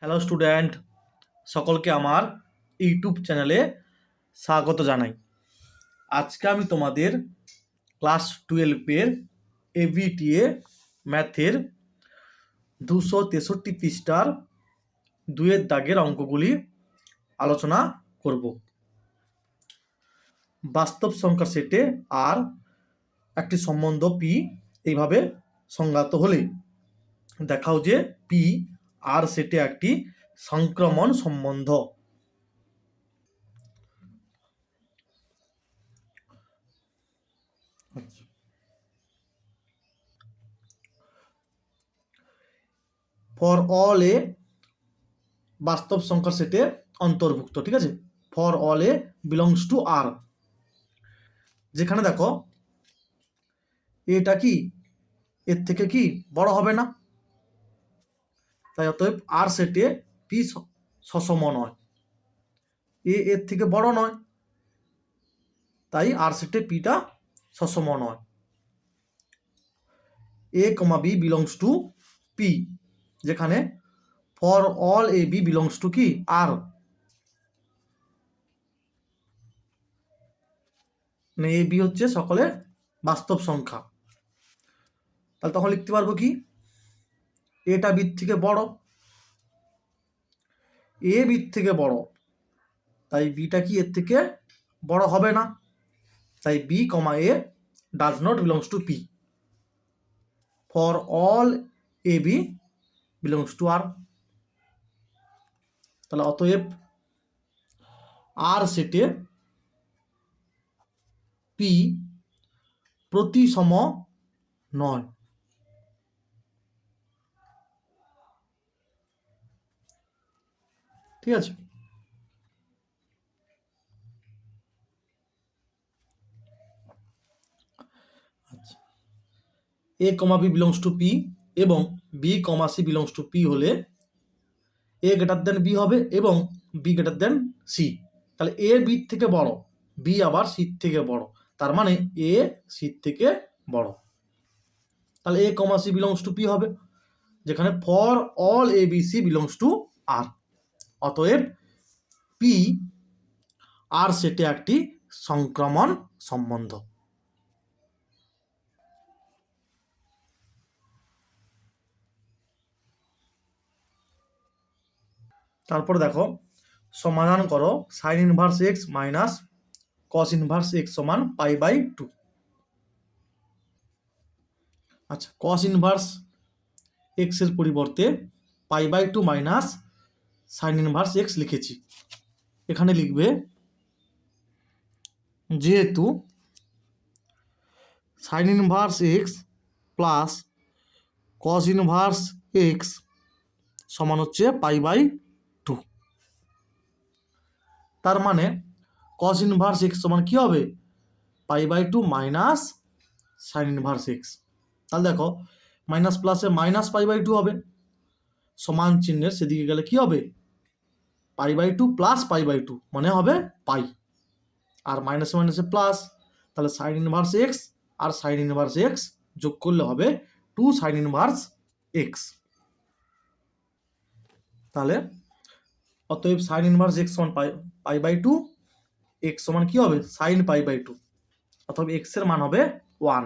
Hello student, সকলকে আমার YouTube চ্যানেলে স্বাগত জানাই। আজকে আমি তোমাদের ক্লাস 12-এর এবিটিএ ম্যাথের 263 পৃষ্ঠার 2-এর দাগের অঙ্কগুলি আলোচনা করব। বাস্তব সংখ্যার সেটে আর একটি সম্বন্ধ পি এইভাবে সংজ্ঞাত হলে দেখাও যে পি আর সেটে একটি সংক্রমণ সম্বন্ধ। ফর অল এ বাস্তব সংখ্যার সেটে অন্তর্ভুক্ত, ঠিক আছে। For all A belongs to R, যেখানে দেখো এটা কি এর থেকে কি বড় হবে না, তাই অতএব আর সেটে পি সসম নয়, এর থেকে বড় নয়, তাই আর সেটে পিটা সসম নয়। A comma B belongs to P, যেখানে for all A B belongs to কি আর, মানে এ বি হচ্ছে সকলের বাস্তব সংখ্যা। তাহলে তখন লিখতে পারবো কি এটা বির থেকে বড়, এ বির থেকে বড়, তাই বিটা কি এর থেকে বড় হবে না, তাই B comma A does not belongs to P. For all A B belongs to R, তাহলে অতএব আর সেটে পি প্রতিসম নয়। ঠিক আছে, আচ্ছা, A comma B belongs to P এবং B comma C belongs to P হলে এ গ্রেটার দেন বি হবে এবং বি গ্রেটার দেন সি। তাহলে এ বির থেকে বড়, বি আবার সির থেকে বড়, তার মানে এ সির থেকে বড়। তাহলে A comma C belongs to P হবে, যেখানে for all A B C belongs to R. অতএব পি আর সেটে একটি সংক্রমণ সম্বন্ধ। তারপর দেখো সমাধান করো sign inverse x minus cos inverse x সমান π/2। আচ্ছা, কস ইনভার্স এক্স এর পরিবর্তে π/2 মাইনাস সাইন ইনভার্স এক্স লিখেছি। এখানে লিখবে যেহেতু sign inverse x plus cos inverse x সমান হচ্ছে π/2, তার মানে কস ইনভার্স এক্স সমান কি হবে π/2 মাইনাস সাইন ইনভার্স এক্স। তাহলে দেখো মাইনাস প্লাসে মাইনাস π/2 হবে, সমান চিহ্নের সেদিকে গেলে কি হবে π/2 প্লাস π/2 মানে হবে পাই, আর মাইনাসে মাইনাসে প্লাস, তাহলে সাইন ইনভার্স এক্স আর সাইন ইনভার্স এক্স যোগ করলে হবে 2 সাইন ইনভার্স এক্স। তাহলে অতএব সাইন ইনভার্স এক্স সমান π/2, এক্স সমান কি হবে সাইন π/2, অথবা এক্স এর মান হবে 1।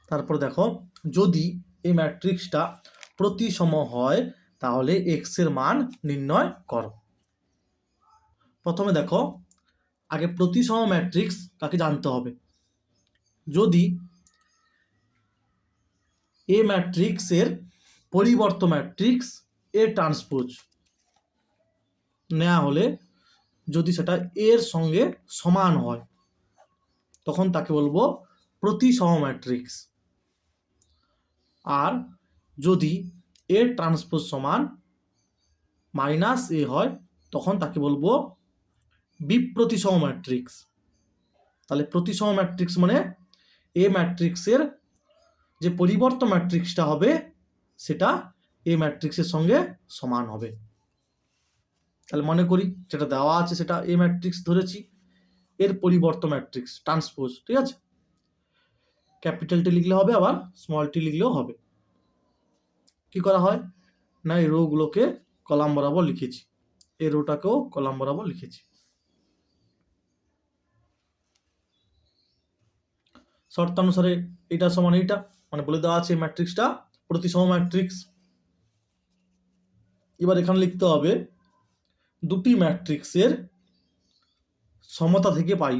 তারপর দেখো যদি এই ম্যাট্রিক্সটা প্রতিসম হয় তাহলে এক্স এর মান নির্ণয় করো। প্রথমে দেখো আগে প্রতিসম ম্যাট্রিক্স কাকে জানতে হবে। যদি এ ম্যাট্রিক্সের পরিবর্ত ম্যাট্রিক্স এ ট্রান্সপোজ নেওয়া হলে যদি সেটা এর সঙ্গে সমান হয় তখন তাকে বলবো প্রতিসম ম্যাট্রিক্স। আর যদি এ ট্রান্সপোজ সমান মাইনাস এ হয় তখন তাকে বলবো বিপ্রতিসম ম্যাট্রিক্স। তাহলে প্রতিসম ম্যাট্রিক্স মানে এ ম্যাট্রিক্সের যে পরিবর্ত ম্যাট্রিক্সটা হবে সেটা এ ম্যাট্রিক্সের সঙ্গে সমান হবে। তাহলে মনে করি যেটা দেওয়া আছে সেটা এ ম্যাট্রিক্স ধরেছি, এর পরিবর্ত ম্যাট্রিক্স ট্রান্সপোজ, ঠিক আছে, ক্যাপিটাল টি লিখলে হবে আবার স্মল টি লিখলেও হবে। কি করা হয় না এই রোগুলোকে কলাম বরাবর লিখেছি, এই রোটাকেও কলাম বরাবর লিখেছি। শর্তানুসারে এটা সমান এইটা, মানে বলে দেওয়া আছে ম্যাট্রিক্সটা প্রতিসম ম্যাট্রিক্স। এবার এখানে লিখতে হবে দুটি ম্যাট্রিক্সের সমতা থেকে পাই,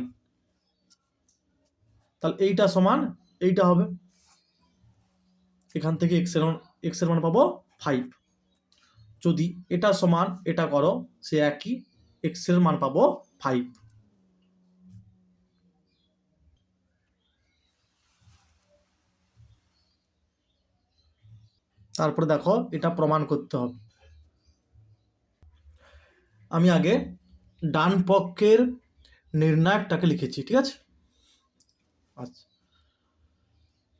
তাহলে এইটা সমান এইটা হবে, এখান থেকে এক্স এর মান পাবো 5। যদি এটা সমান এটা করো সে একই, এক্স এর মান পাবো 5। তারপরে দেখো এটা প্রমাণ করতে হবে। আমি আগে ডান পক্ষের নির্ণায়কটাকে লিখেছি, ঠিক আছে। আচ্ছা,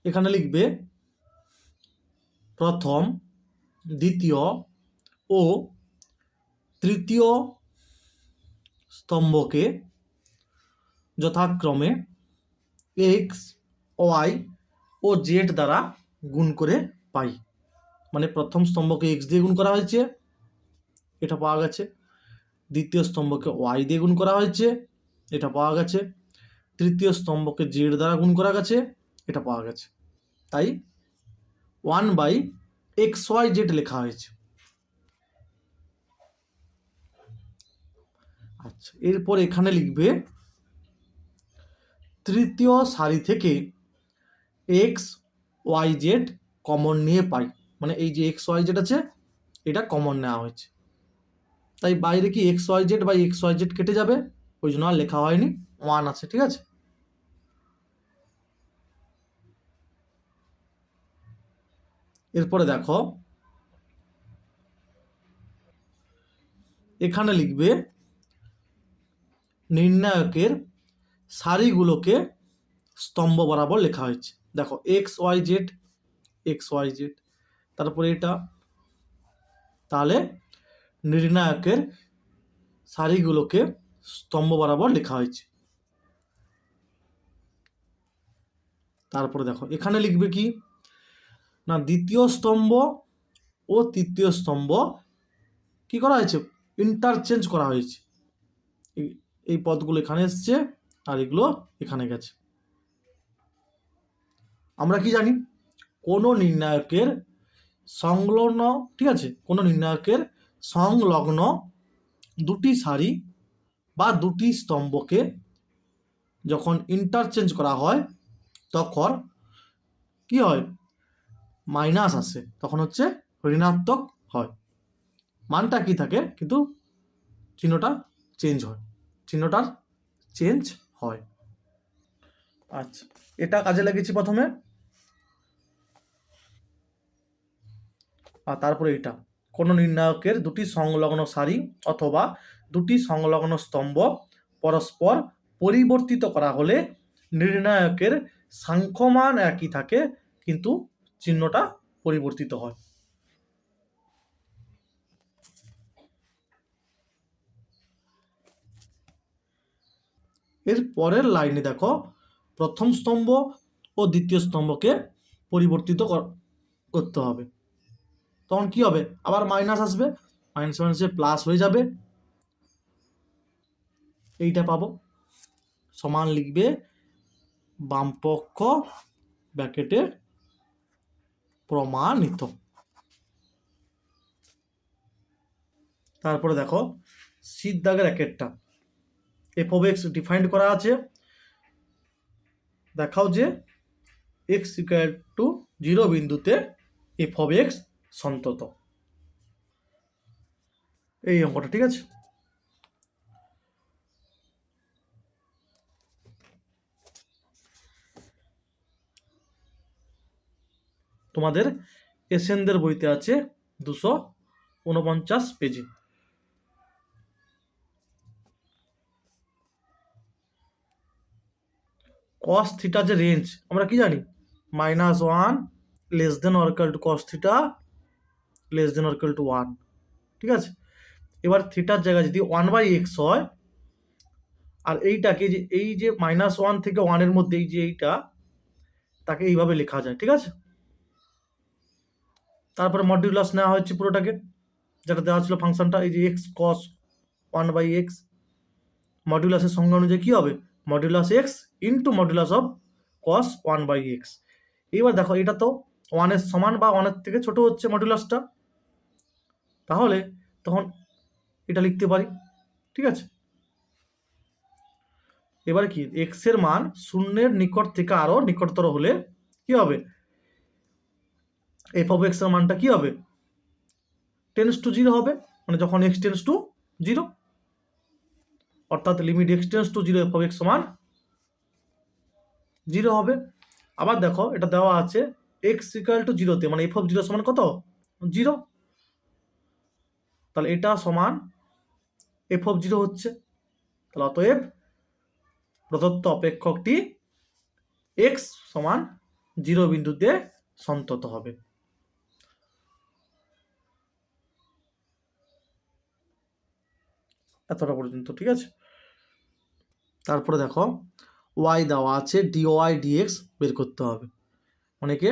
এখানে লিখবে প্রথম, দ্বিতীয় ও তৃতীয় স্তম্ভকে যথাক্রমে এক্স, ওয়াই ও জেড দ্বারা গুণ করে পাই। মানে প্রথম স্তম্ভকে এক্স দিয়ে গুণ করা হয়েছে, এটা পাওয়া গেছে। দ্বিতীয় স্তম্ভকে ওয়াই দিয়ে গুণ করা হয়েছে, এটা পাওয়া গেছে। তৃতীয় স্তম্ভকে জেড দ্বারা গুণ করা গেছে, এটা পাওয়া গেছে। তাই 1/xyz লেখা হয়েছে। আচ্ছা, এরপর এখানে লিখবে তৃতীয় সারি থেকে এক্স ওয়াই জেড কমন নিয়ে পাই, মানে এই যে এক্স ওয়াই জেড আছে এটা কমন নেওয়া হয়েছে, তাই বাইরে কি এক্স ওয়াই জেড বা এক্স ওয়াই জেড কেটে যাবে, ওই জন্য আর লেখা হয়নি, 1 আছে, ঠিক আছে। এরপরে দেখো এখানে লিখবে নির্ণায়কের সারিগুলোকে স্তম্ভ বরাবর লেখা হয়েছে। দেখো এক্স ওয়াই জেড, তারপরে এটা, তাহলে নির্ণায়কের সারিগুলোকে স্তম্ভ বরাবর লেখা হয়েছে। তারপরে দেখো এখানে লিখবে কি না দ্বিতীয় স্তম্ভ ও তৃতীয় স্তম্ভ কি করা হয়েছে, ইন্টারচেঞ্জ করা হয়েছে। এই পদগুলো এখানে এসছে আর এগুলো এখানে গেছে। আমরা কি জানি কোনো নির্ণায়কের সংলগ্ন, ঠিক আছে, কোনো নির্ণায়কের সংলগ্ন দুটি সারি বা দুটি স্তম্ভকে যখন ইন্টারচেঞ্জ করা হয় তখন কি হয়, মাইনাস আসে, তখন হচ্ছে ঋণাত্মক হয়। মানটা কি থাকে কিন্তু চিহ্নটা চেঞ্জ হয়, চিহ্নটার চেঞ্জ হয়। আচ্ছা, এটা কাজে লাগিয়েছি প্রথমে, আর তারপরে এটা কোনো নির্ণায়কের দুটি সংলগ্ন সারি অথবা দুটি সংলগ্ন স্তম্ভ পরস্পর পরিবর্তিত করা হলে নির্ণায়কের সাংখ্যমান একই থাকে কিন্তু চিহ্নটা পরিবর্তিত হয়। এর পরের লাইনে দেখো প্রথম স্তম্ভ ও দ্বিতীয় স্তম্ভকে পরিবর্তিত করতে হবে, তখন কি হবে, আবার মাইনাস আসবে, মাইনাস মাইনাসে প্লাস হয়ে যাবে, এইটা পাবো, সমান লিখবে বামপক্ষ ব্র্যাকেটে প্রমাণিত। তারপরে দেখো শীত দাগের একেরটা এফ অফ এক্স ডিফাইন্ড করা আছে, দেখাও যে এক্স ইকুয়াল টু 0 বিন্দুতে এফ অফ এক্স সন্তত, এই অঙ্কটা, ঠিক আছে। তোমাদের এসেনদের বইতে আছে 249 পেজে। কস থিটা যে রেঞ্জ আমরা কি জানি, -1 less than or equal to cos theta less than or equal to 1, ঠিক আছে। এবার থিটার জায়গায় যদি 1/x হয় আর এইটাকে যে এই যে -1 থেকে 1 এর মধ্যে এই যে এইটা তাকে এইভাবে লেখা যায়, ঠিক আছে। তারপরে মডিউলাস নেওয়া হয়েছে পুরোটাকে, যেটা দেওয়া ছিল ফাংশনটা, এই যে এক্স কস 1/x, মডিউলাসের সংজ্ঞা অনুযায়ী কী হবে, modulus x into modulus of cos 1/x। এবার দেখো এটা তো 1-এর সমান বা 1-এর থেকে ছোট হচ্ছে মডিউলাসটা, তাহলে তখন এটা লিখতে পারি, ঠিক আছে। এবার কি এক্সের মান 0-এর নিকট থেকে আরও নিকটতর হলে কি হবে, এফ অফ এক্সের মানটা কি হবে, টেন্স টু 0 হবে, মানে যখন এক্স টেন্স টু 0, অর্থাৎ limit x tends to 0 F of x সমান 0 হবে। আবার দেখো এটা দেওয়া আছে এক্স ইকুয়াল টু 0-তে, মানে এফ অফ 0 সমান কত, 0, তাহলে এটা সমান এফ অফ 0 হচ্ছে, তাহলে অতএব প্রদত্ত অপেক্ষকটি এক্স সমান 0 বিন্দুতে সন্তত হবে। এতটা পর্যন্ত ঠিক আছে। তারপরে দেখো ওয়াই দেওয়া আছে, ডিওয়াই ডিএক্স বের করতে হবে, অনেকে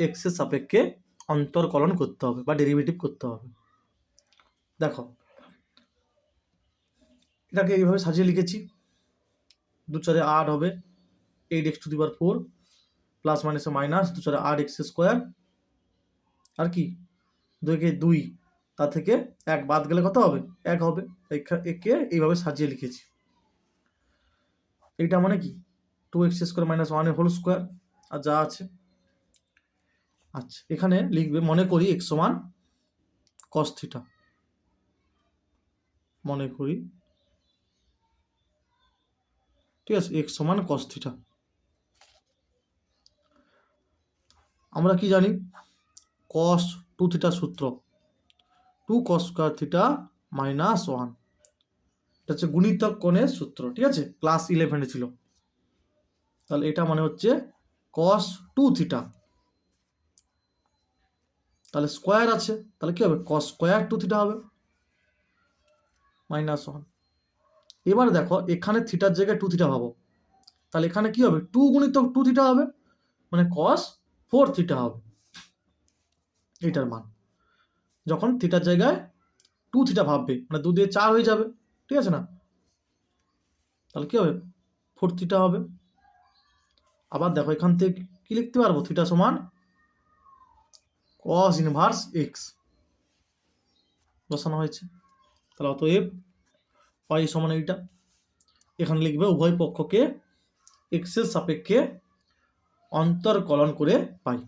এক্সের সাপেক্ষে অন্তর্কলন করতে হবে বা ডেরিভেটিভ করতে হবে। দেখো এটাকে এইভাবে সাজিয়ে লিখেছি, 2×4 8 হবে, 8x⁴ প্লাস মাইনাসে মাইনাস 2×4 8x², আর কি 2 2, তা থেকে 1 বাদ গেলে কত হবে, 1 হবে। একে এইভাবে সাজিয়ে লিখেছি। এইটা মানে কি 2x² - 1² আর যা আছে। আচ্ছা এখানে লিখবে, মনে করি এক্স সমান কস থিটা, মনে করি, ঠিক আছে, এক্স সমান কস থিটা। আমরা কি জানি, কস 2 থিটার সূত্র 2 cos² থিটা মাইনাস 1, এটা হচ্ছে গুণিতক কোণের সূত্র, ঠিক আছে, ক্লাস 11-এ ছিল। তাহলে এটা মানে হচ্ছে cos 2 থিটা, তাহলে স্কোয়ার আছে, তাহলে কি হবে cos² 2 থিটা হবে মাইনাস 1। এবার দেখো এখানে থিটার জায়গায় 2 থিটা ভাবো, তাহলে এখানে কি হবে 2 গুণিতক 2 থিটা হবে, মানে cos 4 থিটা হবে এটার মান। যখন থিটার জায়গায় 2 থিটা ভাববে মানে 2 দিয়ে 4 হয়ে যাবে, ঠিক আছে না, তাহলে কি হবে 4 থিটা হবে। আবার দেখো এখান থেকে কি লিখতে পারবো, থিটা সমান cos ইনভার্স এক্স বসানো হয়েছে, তাহলে অতএব y সমান এইটা। এখানে লিখবে উভয় পক্ষকে এক্সের সাপেক্ষে অন্তর্কলন করে পাই,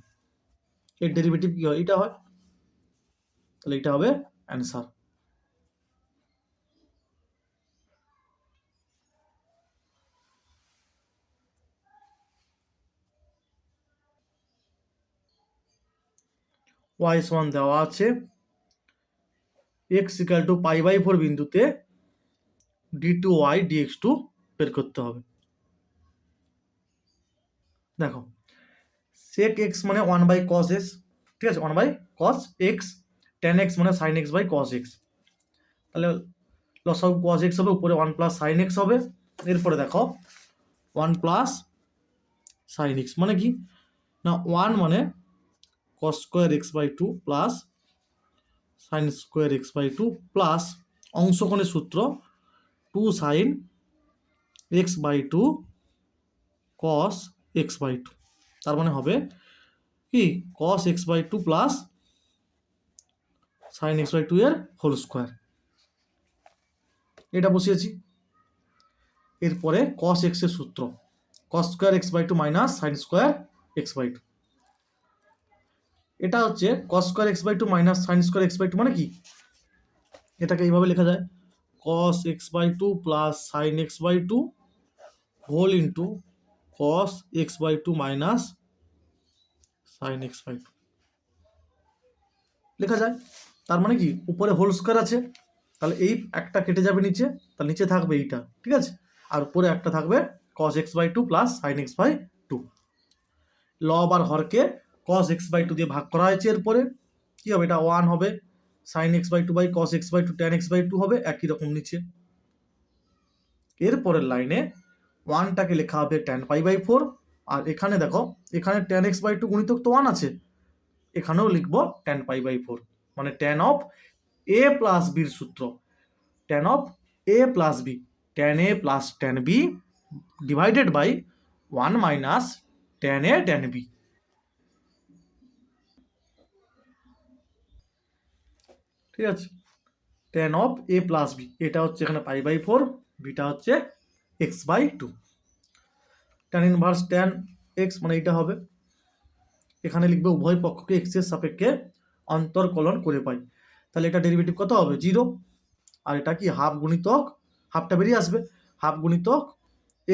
এর ডেরিভেটিভ কি হয়, এটা হয়, তাহলে এটা হবে অ্যান্সার। y সমান দেওয়া আছে x = π/4 বিন্দুতে d2y dx2 বের করতে হবে। দেখো sec x মানে 1/cos x, ঠিক আছে, 1/cos x, tan x মানে sin x/cos x, তাহলে লসাগু cos x হবে, উপরে 1 + sin x হবে। এরপরে দেখো 1 + sin x মানে কি না, 1 মানে cos² x/2 plus sin² x/2 plus অংশকোণের সূত্র 2 sin x/2 cos x/2, তার মানে হবে কি cos x/2 plus sin x/2 এর হোল স্কোয়ার, এটা বসিয়েছি। এরপরে cos x এর সূত্র cos² x/2 minus sin² x/2, এটা হচ্ছে cos² x/2 minus sin² x/2 মানে কি, এটাকে এইভাবে লেখা যায় cos x/2 plus sin x/2 whole into cos x/2 minus sin x/2 লেখা যায়। তার মানে কি উপরে হোল স্কোয়ার আছে, তাহলে এই একটা কেটে যাবে নিচে, তাহলে নিচে থাকবে এইটা, ঠিক আছে, আর উপরে একটা থাকবে cos x/2 plus sin x/2। লব আর হরকে cos x/2 দিয়ে ভাগ করা হয়েছে, এরপরে কি হবে, এটা 1 হবে, sin x/2/cos x/2 tan x/2 হবে, একই রকম নিচে। এরপরের লাইনে 1টাকে লেখা হবে tan π/4, আর এখানে দেখো এখানে tan x/2 গুণিতক তো 1 আছে, এখানেও লিখব tan π/4, মানে tan অফ a প্লাস বির সূত্র, tan of a plus B, tan a plus tan b divided by 1 minus tan a tan b। ঠিক আছে, tan of a plus B, এটা হচ্ছে এখানে π/4, বিটা হচ্ছে x/2, tan inverse tan x মানে এটা হবে। এখানে লিখবে উভয় পক্ষকে x এর সাপেক্ষে অন্তর্কলন করে পাই, তাহলে এটা ডেরিভেটিভ কত হবে 0, আর এটা কি হাফ গুণিতক, হাফটা বেরিয়ে আসবে, হাফ গুণিতক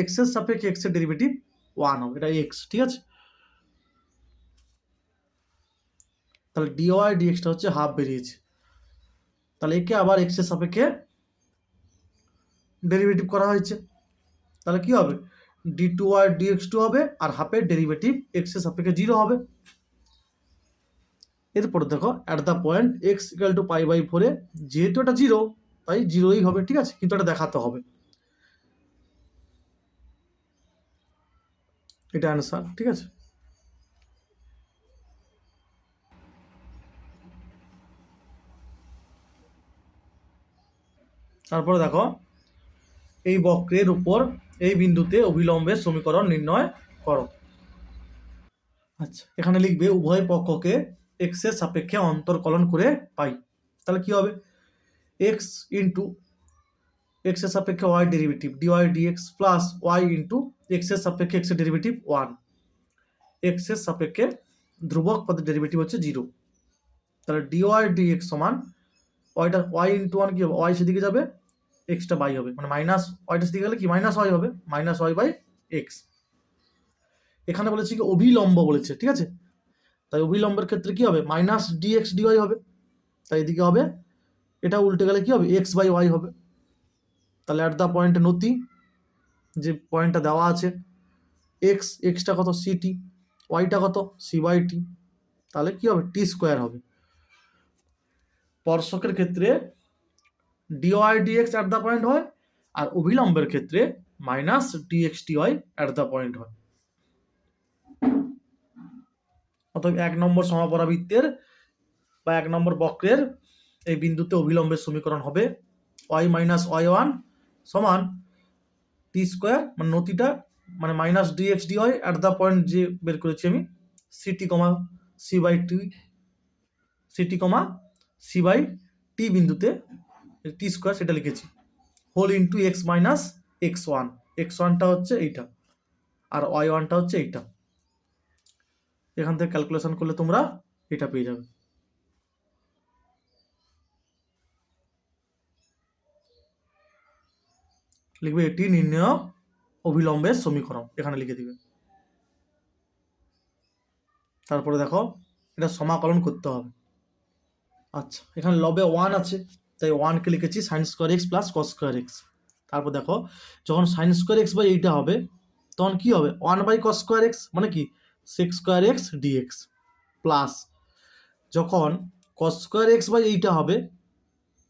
x এর সাপেক্ষে x এর ডেরিভেটিভ 1 হবে, এটা x। ঠিক আছে, তাহলে dy dxটা হচ্ছে হাফ বেরিয়েছে, তাহলে একে আবার x এর সাপেক্ষে ডেরিভেটিভ করা হয়েছে, তাহলে কি হবে d2y dx2 হবে, আর হাফের ডেরিভেটিভ x এর সাপেক্ষে 0 হবে। এরপরে দেখো অ্যাট দ্য পয়েন্ট x = π/4 এ যেহেতু এটা 0 তাই 0ই হবে। ঠিক আছে, কিন্তু এটা দেখাতে হবে, এটা অ্যান্সার। ঠিক আছে, তারপরে দেখো এই বক্রের উপর এই বিন্দুতে অভিলম্বের সমীকরণ নির্ণয় করো। আচ্ছা, এখানে লিখবে উভয় পক্ষকে x এর সাপেক্ষে অন্তর্কলন করে পাই, তাহলে কি হবে x ইন্টু x এর সাপেক্ষে y derivative dy dx plus y into x এর সাপেক্ষে x এর ডেরিভেটিভ 1, x এর সাপেক্ষে ধ্রুবক পদের ডেরিভেটিভ হচ্ছে 0, তাহলে dy dx সমান ওয়াইটা y ইন্টু 1 কি হবে, y সেদিকে যাবে, এক্সটা বাই হবে, মানে মাইনাস ওয়াইটা সেদিকে গেলে কি মাইনাস y হবে, মাইনাস y বাই এক্স। এখানে বলেছে কি অভিলম্ব বলেছে, ঠিক আছে, তাই অভিলম্বের ক্ষেত্রে কি হবে মাইনাস dx dy হবে, তাই এদিকে হবে, এটা উল্টে গেলে কি হবে x বাই y হবে। তাহলে অ্যাট দ্য পয়েন্টে নতি যে পয়েন্টটা দেওয়া আছে এক্সটা কত সিটি, ওয়াইটা কত সি বাই টি, তাহলে কি হবে টি স্কোয়ার হবে। স্পর্শকের ক্ষেত্রে dy dx at the point হয়, আর অভিলম্বের ক্ষেত্রে minus dx dy at the point হয়। অতএব 1 নম্বর সমাপরাবৃত্তের বা 1 নম্বর বক্রের এই বিন্দুতে অভিলম্বের সমীকরণ হবে y মাইনাস y1 সমান টি স্কোয়ার, মানে নতিটা মানে minus dx dy at the point যে বের করেছি আমি CT comma C by T, CT comma C by T বিন্দুতে টি স্কোয়ার সেটা লিখেছি, whole into X minus x1, x1টা হচ্ছে এইটা আর y1টা হচ্ছে এইটা। এখান থেকে ক্যালকুলেশন করলে তোমরা এটা পেয়ে যাবে। লিখবে এটি নির্ণয় অভিলম্বের সমীকরণ, এখানে লিখে দিবে। তারপরে দেখো এটা সমাকলন করতে হবে। আচ্ছা, এখানে লবে 1 আছে, তাই 1কে লিখেছি sign square x plus cos square x. তারপর দেখো যখন সাইন স্কোয়ার এক্স বাই এইটা হবে তখন কি হবে 1 বাই কস স্কোয়ার এক্স, মানে কি sec square x dx, plus যখন কস স্কোয়ার এক্স বাই এইটা হবে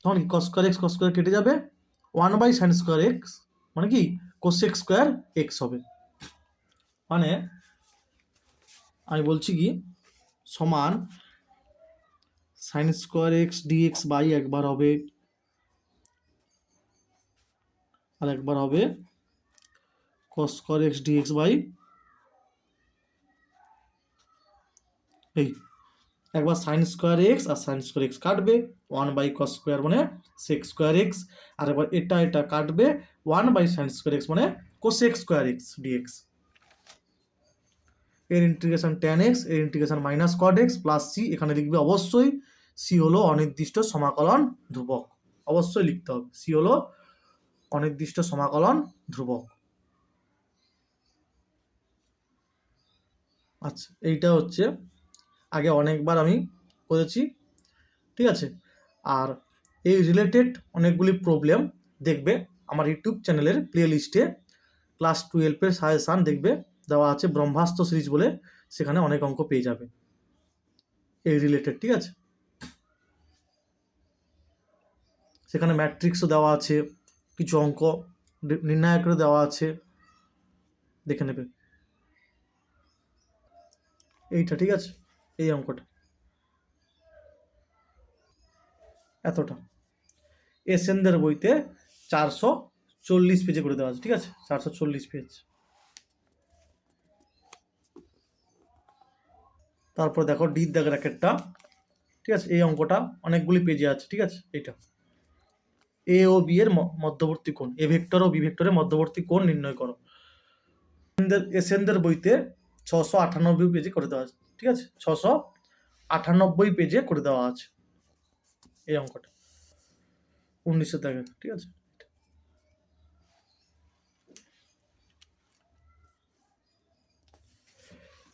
তখন কি কস স্কোয়ার কেটে যাবে, 1 বাই সাইন স্কোয়ার এক্স মানে কি কোসেক স্কোয়ার এক্স হবে। মানে আমি বলছি কি সমান sine square x dx by একবার হবে, আর একবার হবে cos square x dx by এই একবার সাইন স্কোয়ার এক্স আর সাইন স্কোয়ার এক্স কাটবে, 1 বাই কস স্কোয়ার মানে সেক্স স্কোয়ার এক্স, আর একবার এটা কাটবে 1 বাই সাইন স্কোয়ার এক্স মানে কোসেক স্কোয়ার এক্স ডিএক্স। এর ইন্টিগ্রেশন ট্যান এক্স, এর integration minus cot x plus C, এখানে লিখবে অবশ্যই সি হলো অনির্দিষ্ট সমাকলন ধ্রুবক, অবশ্যই লিখতে হবে সি হলো অনির্দিষ্ট সমাকলন ধ্রুবক। আচ্ছা, এইটা হচ্ছে আগে অনেকবার আমি করেছি, ঠিক আছে, আর এই রিলেটেড অনেকগুলি প্রবলেম দেখবে আমার ইউটিউব চ্যানেলের প্লে লিস্টে ক্লাস 12-এর সাজেশান দেখবে দেওয়া আছে, ব্রহ্মাস্ত্র সিরিজ বলে, সেখানে অনেক অঙ্ক পেয়ে যাবে এই রিলেটেড, ঠিক আছে, সেখানে ম্যাট্রিক্সও দেওয়া আছে, কিছু অঙ্ক নির্ণায়কেরও দেওয়া আছে, দেখে নেবে এইটা, ঠিক আছে, এই অঙ্কটা। এতটা। এসএনদের বইতে 440 পেজে করে দেওয়া আছে, ঠিক আছে, 440 পেজ। তারপর দেখো ডির দাগের একটা, ঠিক আছে, এই অঙ্কটা অনেকগুলি পেজে আছে, ঠিক আছে। এইটা এ ও বি এর মধ্যবর্তী কোণ, এ ভেক্টর ও বি ভেক্টরের মধ্যবর্তী কোণ নির্ণয় করো। এসএনদের বইতে 698 পেজে করে দেওয়া আছে, ঠিক আছে, 698 পেজে করে দেওয়া আছে এই অঙ্কটা, 1900 দাগের, ঠিক আছে।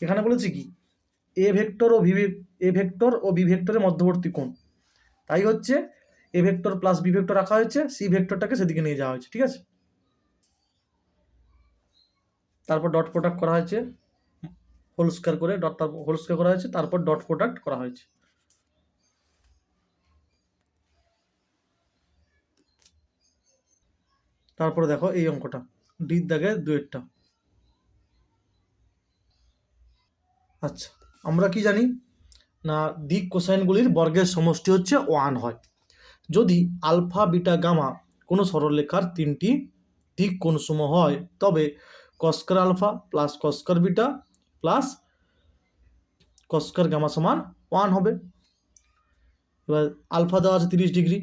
এখানে বলেছি কি এ ভেক্টর ও বি ভেক্টরের মধ্যবর্তী কোণ, তাই হচ্ছে A vector plus B vector রাখা হয়েছে, সি ভেক্টরটাকে সেদিকে নিয়ে যাওয়া হয়েছে, ঠিক আছে। তারপর ডট প্রোডাক্ট করা হয়েছে, হোল স্কয়ার করে হোল স্কয়ার করা হয়েছে, তারপর ডট প্রোডাক্ট করা হয়েছে। তারপরে দেখো এই অঙ্কটা ডির দাগে দুয়েরটা। আচ্ছা, আমরা কি জানি না দিক কোসাইনগুলির বর্গের সমষ্টি হচ্ছে 1 হয়। যদি আলফা বিটা গামা কোনো সরলরেখার 3টি দিক কোণসম হয়, তবে cos square alpha plus cos square beta plus cos square gamma সমান 1 হবে। এবার আলফা দেওয়া আছে 30 ডিগ্রি,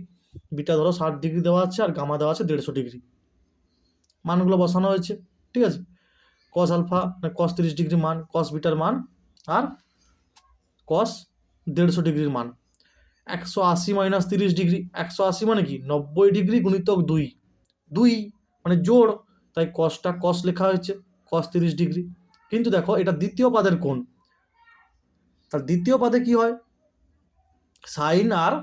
বিটা ধরো 60 ডিগ্রি দেওয়া আছে, আর গামা দেওয়া আছে 150 ডিগ্রি। মানগুলো বসানো হয়েছে, ঠিক আছে। কস আলফা কস 30 ডিগ্রি মান, কস বিটার মান, আর কস 150 ডিগ্রির মান। 180 মাইনাস 30 ডিগ্রি, 180 মানে কি 90 ডিগ্রি গুণিতক 2, 2 মানে জোড়, তাই কসটা কস লেখা হয়েছে, কস 30 ডিগ্রি। কিন্তু দেখো এটা দ্বিতীয় পাদের কোণ, তার দ্বিতীয় পাদে কি হয়, সাইন আর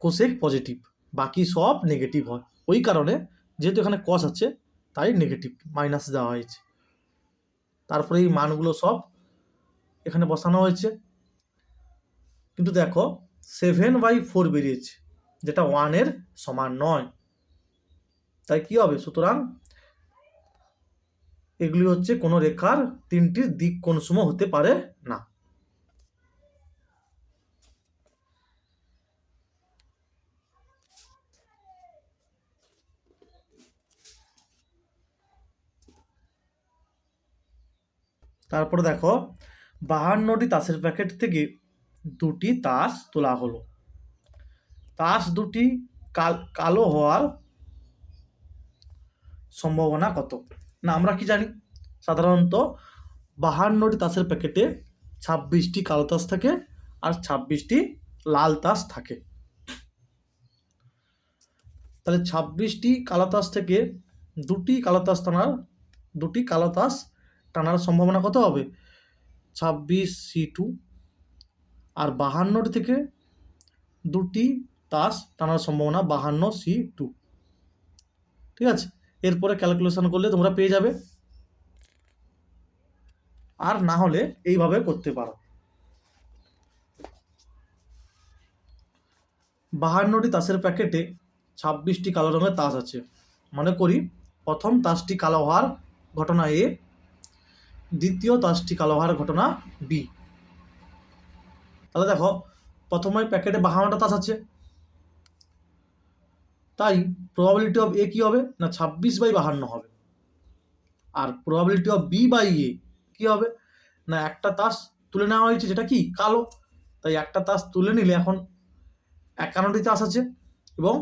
কোসেক পজিটিভ, বাকি সব নেগেটিভ হয়। ওই কারণে যেহেতু এখানে কস আছে তাই নেগেটিভ মাইনাস দেওয়া হয়েছে। তারপরে এই মানগুলো সব এখানে বসানো হয়েছে। কিন্তু দেখো 7/4 বেরিয়েছে, যেটা 1 সমান নয়, তাই কি হবে, সুতরাং এগুলি হচ্ছে কোনো রেখার 3টির দিক কোণসম হতে পারে না। তারপরে দেখো 52টি তাসের প্যাকেট থেকে 2টি তাস তোলা হলো। তাস দুটি কালো হওয়ার সম্ভাবনা কত? না আমরা কি জানি, সাধারণত 52টি তাসের প্যাকেটে 26টি কালো তাস থাকে আর 26টি লাল তাস থাকে। তাহলে 26টি কালো তাস থেকে 2টি কালো তাস টানার সম্ভাবনা কত হবে, 26C2। আর 52টি থেকে 2টি তাস টানার সম্ভাবনা 52C2, ঠিক আছে। এরপরে ক্যালকুলেশন করলে তোমরা পেয়ে যাবে, আর না হলে এইভাবে করতে পারো। 52টি তাসের প্যাকেটে 26টি কালো রঙের তাস আছে। মনে করি প্রথম তাসটি কালো হওয়ার ঘটনা এ, দ্বিতীয় তাসটি কালো হওয়ার ঘটনা বি। তাহলে দেখো প্রথমে প্যাকেটে 52টা তাস আছে, তাই প্রবাবিলিটি অফ এ কি হবে না 26/52 হবে। আর প্রবাবিলিটি অফ বি বাই এ কি হবে না একটা তাস তুলে নেওয়া হয়েছে যেটা কি কালো, তাই একটা তাস তুলে নিলে এখন 51টি তাস আছে এবং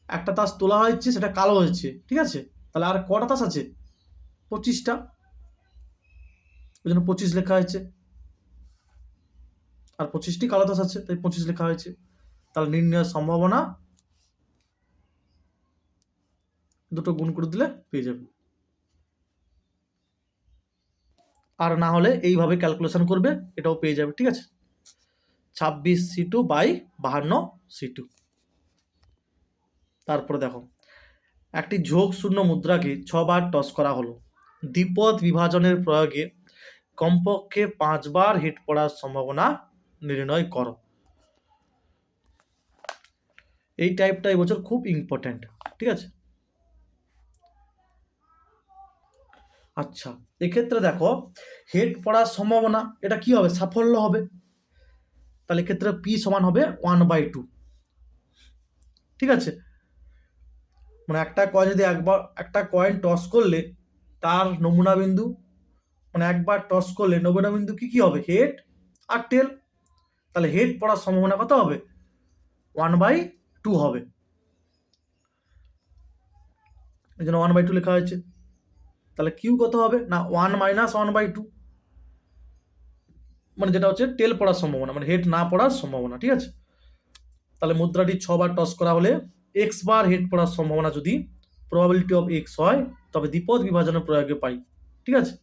একটা তাস তোলা হয়েছে সেটা কালো হয়েছে, ঠিক আছে। তাহলে আর কটা তাস আছে, 25টা, ওই জন্য 25 লেখা হয়েছে। আর 25টি কালো তাস আছে তাই 25 লেখা হয়েছে। তাহলে নির্ণয়ের সম্ভাবনা দুটো গুণ করে দিলে পেয়ে যাবে। আর না হলে এইভাবে ক্যালকুলেশন করবে, এটাও পেয়ে যাবে, ঠিক আছে। 26C2/52C2। তারপরে দেখো একটি ঝোঁক শূন্য মুদ্রাকে 6 বার টস করা হলো। দ্বিপদ বিভাজনের প্রয়োগে কমপক্ষে 5 বার হিট পড়ার সম্ভাবনা নির্ণয় করো। এই টাইপটা এবছর খুব ইম্পর্টেন্ট, ঠিক আছে। আচ্ছা, এক্ষেত্রে দেখো হেড পড়ার সম্ভাবনা এটা কি হবে, সাফল্য হবে। তাহলে এক্ষেত্রে পি সমান হবে 1/2। ঠিক আছে, মানে একটা কয়েন টস করলে তার নমুনা বিন্দু, মানে একবার টস করলে নমুনা বিন্দু কি কি হবে, হেড আর টেল। তাহলে হেড পড়ার সম্ভাবনা কত হবে, 1/2 হবে, এই জন্য 1/2 লেখা হয়েছে। তাহলে কিউ কত হবে না 1 - 1/2, মানে যেটা হচ্ছে টেল পড়ার সম্ভাবনা, মানে হেড না পড়ার সম্ভাবনা। ঠিক আছে, তাহলে মুদ্রাটি 6 বার টস করা হলে x বার হেড পড়ার সম্ভাবনা যদি প্রবাবিলিটি অফ x হয়, তবে দ্বিপদ বিভাজনের প্রয়োগে পাই। ঠিক আছে,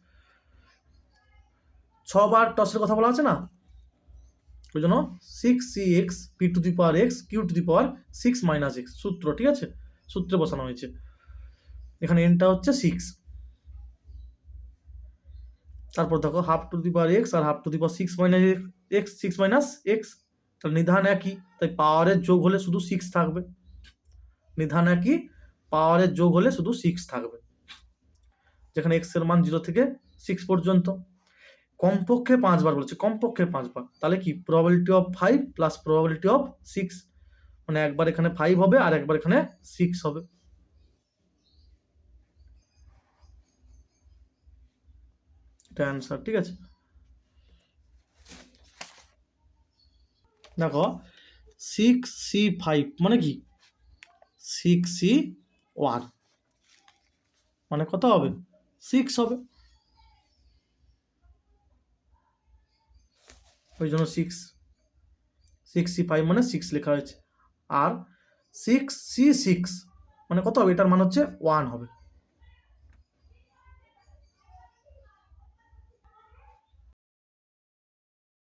6 বার টসের কথা বলা আছে না, ওই জন্য 6cx p⁴x q⁴ 6 - x সূত্র। ঠিক আছে, সূত্রে বসানো হয়েছে, এখানে এনটা হচ্ছে 6, তারপর দেখো ½ x আর ½6 - x 6 - x, তাহলে নিধান একই, তাই পাওয়ারের যোগ হলে শুধু 6 থাকবে, নিধান একই, পাওয়ারের যোগ হলে শুধু 6 থাকবে, যেখানে x এর মান 0 থেকে 6 পর্যন্ত। কমপক্ষে 5 বার বলেছে, কমপক্ষে 5 বার, তাহলে কি probability of 5 plus probability of 6, মানে একবার এখানে 5 হবে আর একবার এখানে 6 হবে। এটা অ্যান্সার। ঠিক আছে, দেখো 6c5 মানে কি 6c1, মানে কত হবে 6 হবে, ওই জন্য 6c5 মানে 6 লেখা হয়েছে। আর 6c6 মানে কত হবে, এটার মান হচ্ছে 1 হবে।